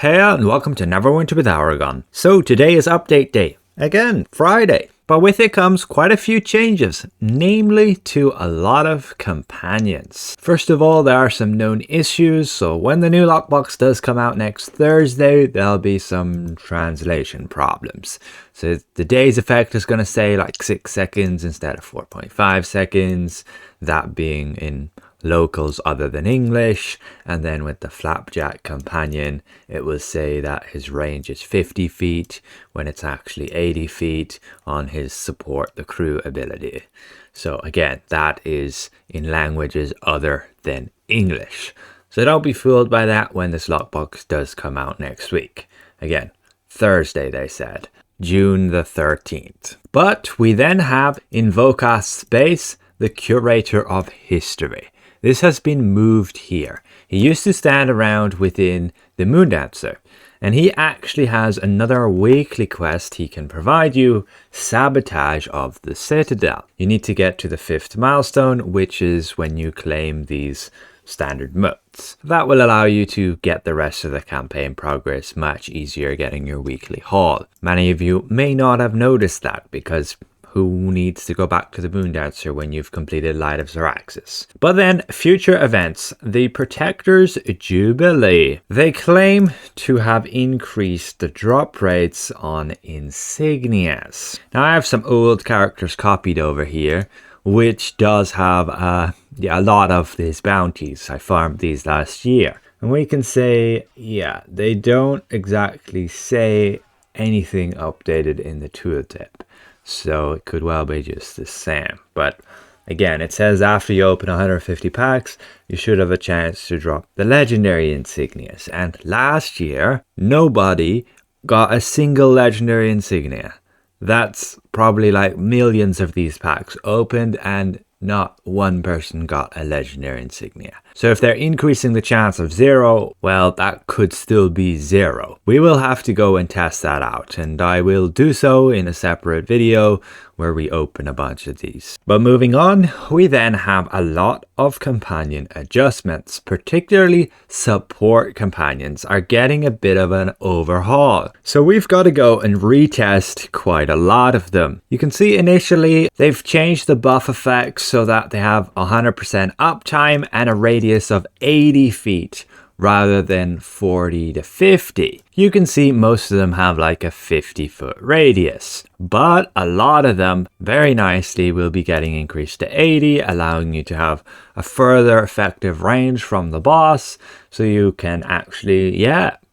Hey and welcome to Neverwinter with Aragon. So today is update day, again Friday, but with it comes quite a few changes, namely to a lot of companions. First of all, there are some known issues, so when the new Lockbox does come out next Thursday, there'll be some translation problems. So the day's effect is going to say like 6 seconds instead of 4.5 seconds, that being in locals other than English, and then with the Flapjack companion it will say that his range is 50 feet when it's actually 80 feet on his support the crew ability. So again, that is in languages other than English, so don't be fooled by that when this Lockbox does come out next week. Again, Thursday they said, June the 13th. But we then have in Vokas space the Curator of History. This has been moved here. He used to stand around within the Moondancer, and he actually has another weekly quest he can provide you, Sabotage of the Citadel. You need to get to the 5th milestone, which is when you claim these standard modes. That will allow you to get the rest of the campaign progress much easier getting your weekly haul. Many of you may not have noticed that because who needs to go back to the Moondancer when you've completed Light of Xeraxis? But then, future events. The Protector's Jubilee. They claim to have increased the drop rates on Insignias. Now, I have some old characters copied over here, which does have a lot of these bounties. I farmed these last year. And we can say, yeah, they don't exactly say anything updated in the tooltip. So it could well be just the same. But again, it says after you open 150 packs, you should have a chance to drop the legendary Insignias. And last year, nobody got a single legendary Insignia. That's probably like millions of these packs opened and not one person got a legendary Insignia. So if they're increasing the chance of 0, well, that could still be 0. We will have to go and test that out, and I will do so in a separate video where we open a bunch of these. But moving on, we then have a lot of companion adjustments, particularly support companions are getting a bit of an overhaul. So we've got to go and retest quite a lot of them. You can see initially they've changed the buff effects so that they have 100% uptime and a radius of 80 feet rather than 40 to 50. You can see most of them have like a 50-foot radius, but a lot of them very nicely will be getting increased to 80, allowing you to have a further effective range from the boss, so you can actually,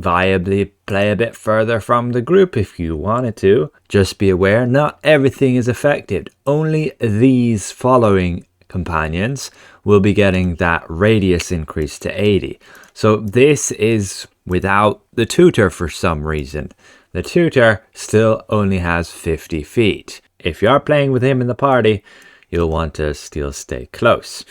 viably play a bit further from the group if you wanted to. Just be aware, not everything is affected. Only these following companions will be getting that radius increase to 80. So this is without the tutor for some reason. The tutor still only has 50 feet. If you are playing with him in the party, you'll want to still stay close.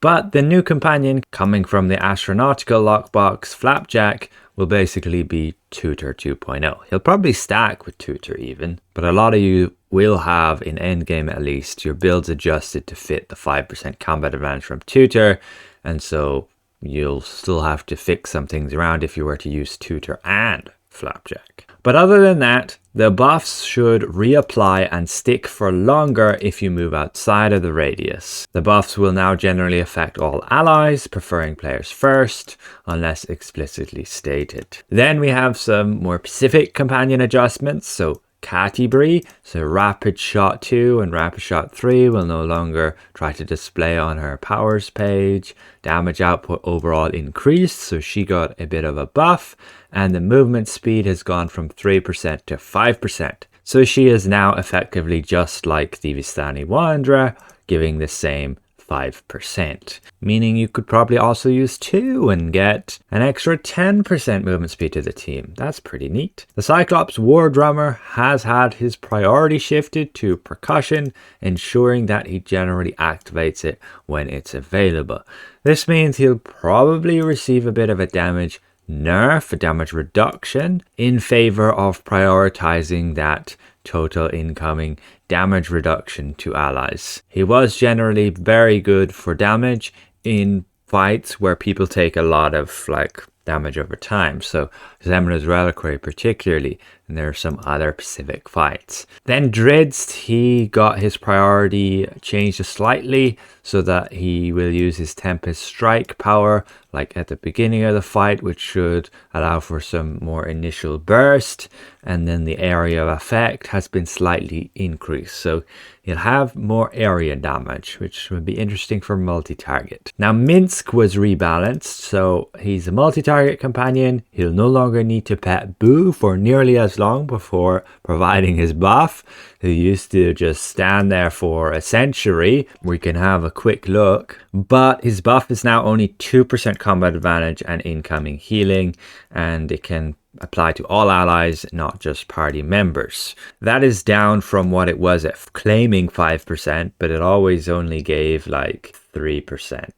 But the new companion coming from the astronautical lockbox, Flapjack, will basically be Tutor 2.0. He'll probably stack with Tutor even, but a lot of you will have, in endgame at least, your builds adjusted to fit the 5% combat advantage from Tutor, and so you'll still have to fix some things around if you were to use Tutor and Flapjack. But other than that, the buffs should reapply and stick for longer if you move outside of the radius. The buffs will now generally affect all allies, preferring players first, unless explicitly stated. Then we have some more specific companion adjustments, so Catibri, so Rapid Shot 2 and Rapid Shot 3 will no longer try to display on her powers page. Damage output overall increased, so she got a bit of a buff, and the movement speed has gone from 3% to 5%. So she is now effectively just like the Vistani Wanderer, giving the same 5%, meaning you could probably also use 2 and get an extra 10% movement speed to the team. That's pretty neat. The Cyclops War Drummer has had his priority shifted to percussion, ensuring that he generally activates it when it's available. This means he'll probably receive a bit of a damage nerf, a damage reduction, in favor of prioritizing that total incoming damage reduction to allies. He was generally very good for damage in fights where people take a lot of like damage over time. So Xemna's Reliquary particularly, and there are some other specific fights. Then Drizzt, he got his priority changed slightly so that he will use his Tempest Strike power like at the beginning of the fight, which should allow for some more initial burst, and then the area of effect has been slightly increased, so he'll have more area damage, which would be interesting for multi-target. Now Minsk was rebalanced, so he's a multi-target companion. He'll no longer need to pet Boo for nearly as long before providing his buff. He used to just stand there for a century. We can have a quick look, but his buff is now only 2% combat advantage and incoming healing, and it can apply to all allies, not just party members. That is down from what it was at claiming 5%, but it always only gave like 3%.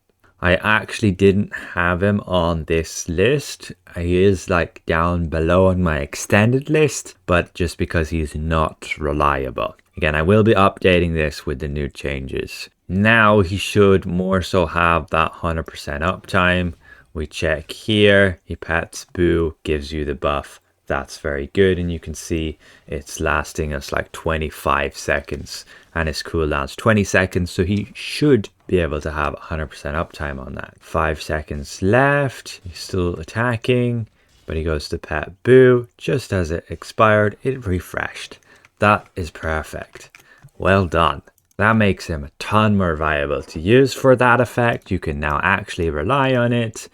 I actually didn't have him on this list. He is like down below on my extended list, but just because he's not reliable. Again, I will be updating this with the new changes. Now he should more so have that 100% uptime. We check here, he pets Boo, gives you the buff. That's very good, and you can see it's lasting us like 25 seconds and his cooldown's 20 seconds, so he should be able to have 100% uptime on that. 5 seconds left, he's still attacking, but he goes to pet Boo. Just as it expired, it refreshed. That is perfect. Well done. That makes him a ton more viable to use for that effect. You can now actually rely on it.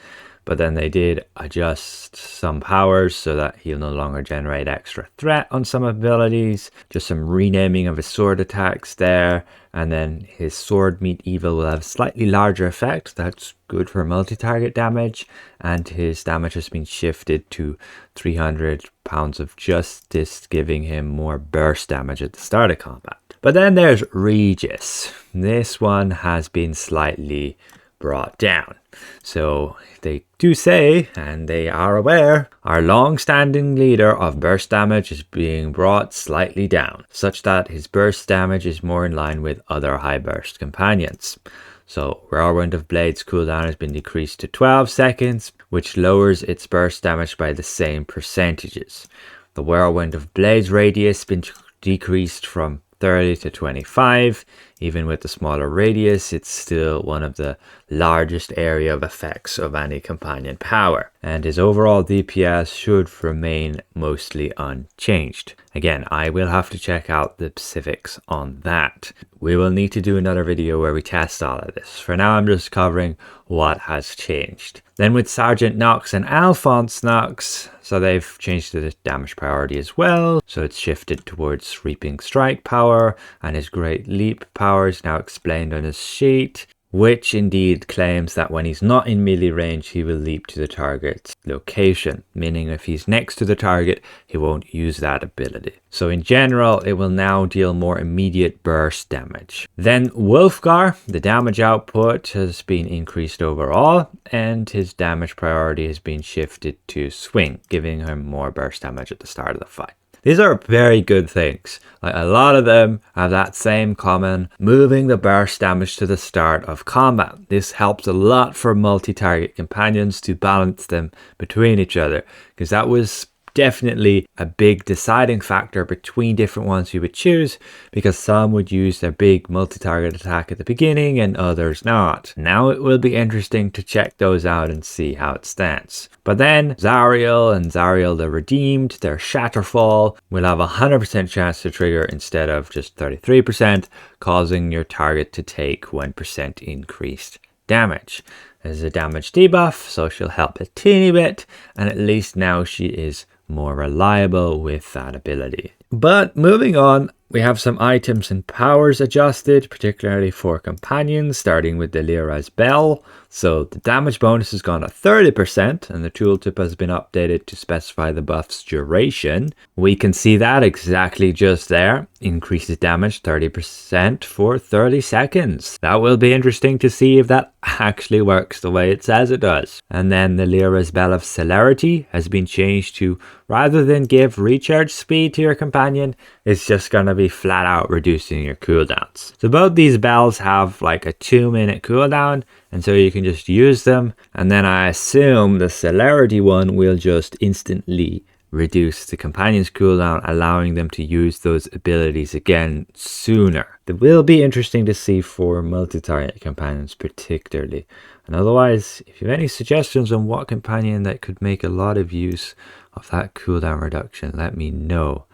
But then they did adjust some powers so that he'll no longer generate extra threat on some abilities. Just some renaming of his sword attacks there. And then his Sword Meet Evil will have slightly larger effect. That's good for multi-target damage. And his damage has been shifted to 300 pounds of justice, giving him more burst damage at the start of combat. But then there's Regis. This one has been slightly brought down. So they do say, and they are aware, our long-standing leader of burst damage is being brought slightly down, such that his burst damage is more in line with other high burst companions. So Whirlwind of Blades cooldown has been decreased to 12 seconds, which lowers its burst damage by the same percentages. The Whirlwind of Blades radius has been decreased from 30 to 25. Even with the smaller radius, it's still one of the largest area of effects of any companion power, and his overall DPS should remain mostly unchanged. Again, I will have to check out the specifics on that. We will need to do another video where we test all of this. For now, I'm just covering what has changed. Then with Sergeant Nox and Alphonse Nox, so they've changed the damage priority as well. So it's shifted towards Sweeping Strike power, and his Great Leap power is now explained on his sheet, which indeed claims that when he's not in melee range, he will leap to the target's location, meaning if he's next to the target, he won't use that ability. So in general, it will now deal more immediate burst damage. Then Wolfgar, the damage output has been increased overall, and his damage priority has been shifted to swing, giving him more burst damage at the start of the fight. These are very good things. Like, a lot of them have that same common, moving the burst damage to the start of combat. This helps a lot for multi-target companions to balance them between each other, because that was definitely a big deciding factor between different ones you would choose, because some would use their big multi-target attack at the beginning and others not. Now it will be interesting to check those out and see how it stands. But then Zariel and Zariel the Redeemed, their Shatterfall will have a 100% chance to trigger instead of just 33%, causing your target to take 1% increased damage. There's a damage debuff, so she'll help a teeny bit, and at least now she is more reliable with that ability. But moving on, we have some items and powers adjusted, particularly for companions, starting with the Lliira's Bell. So the damage bonus has gone to 30%, and the tooltip has been updated to specify the buff's duration. We can see that exactly just there. Increases damage 30% for 30 seconds. That will be interesting to see if that actually works the way it says it does. And then the Lliira's Bell of Celerity has been changed to, rather than give recharge speed to your companion, it's just going to be basically flat out reducing your cooldowns. So both these bells have like a 2-minute cooldown, and so you can just use them. And then I assume the celerity one will just instantly reduce the companion's cooldown, allowing them to use those abilities again sooner. It will be interesting to see for multi-target companions particularly. And otherwise, if you have any suggestions on what companion that could make a lot of use of that cooldown reduction, let me know.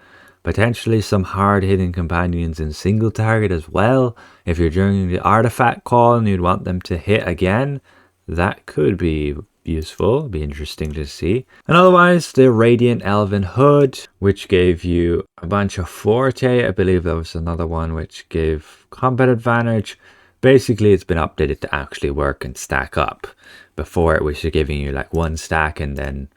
Potentially some hard-hitting companions in single target as well. If you're doing the artifact call and you'd want them to hit again, that could be useful, be interesting to see. And otherwise, the Radiant Elven Hood, which gave you a bunch of forte. I believe there was another one which gave combat advantage. Basically, it's been updated to actually work and stack up. Before it was just giving you like 1 stack and then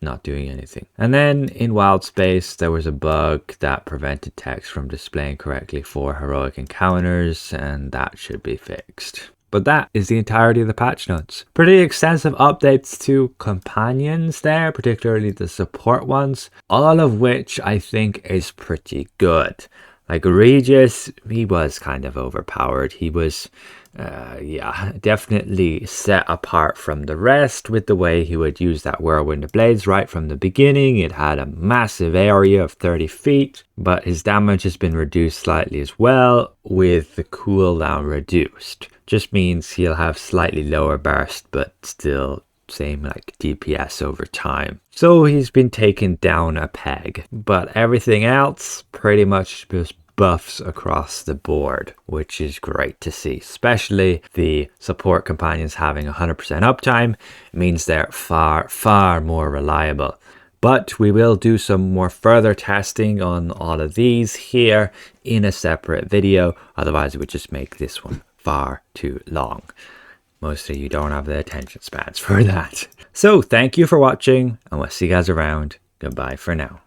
not doing anything. And then in Wild Space, there was a bug that prevented text from displaying correctly for heroic encounters, and that should be fixed. But that is the entirety of the patch notes. Pretty extensive updates to companions there, particularly the support ones, all of which I think is pretty good. Like Regis, he was kind of overpowered. He was, definitely set apart from the rest with the way he would use that Whirlwind of Blades right from the beginning. It had a massive area of 30 feet, but his damage has been reduced slightly as well with the cooldown reduced. Just means he'll have slightly lower burst, but still same like DPS over time. So he's been taken down a peg, but everything else pretty much just buffs across the board, which is great to see. Especially the support companions having 100% uptime means they're far more reliable. But we will do some more further testing on all of these here in a separate video. Otherwise it would just make this one far too long. Mostly you don't have the attention spans for that. So thank you for watching, and we'll see you guys around. Goodbye for now.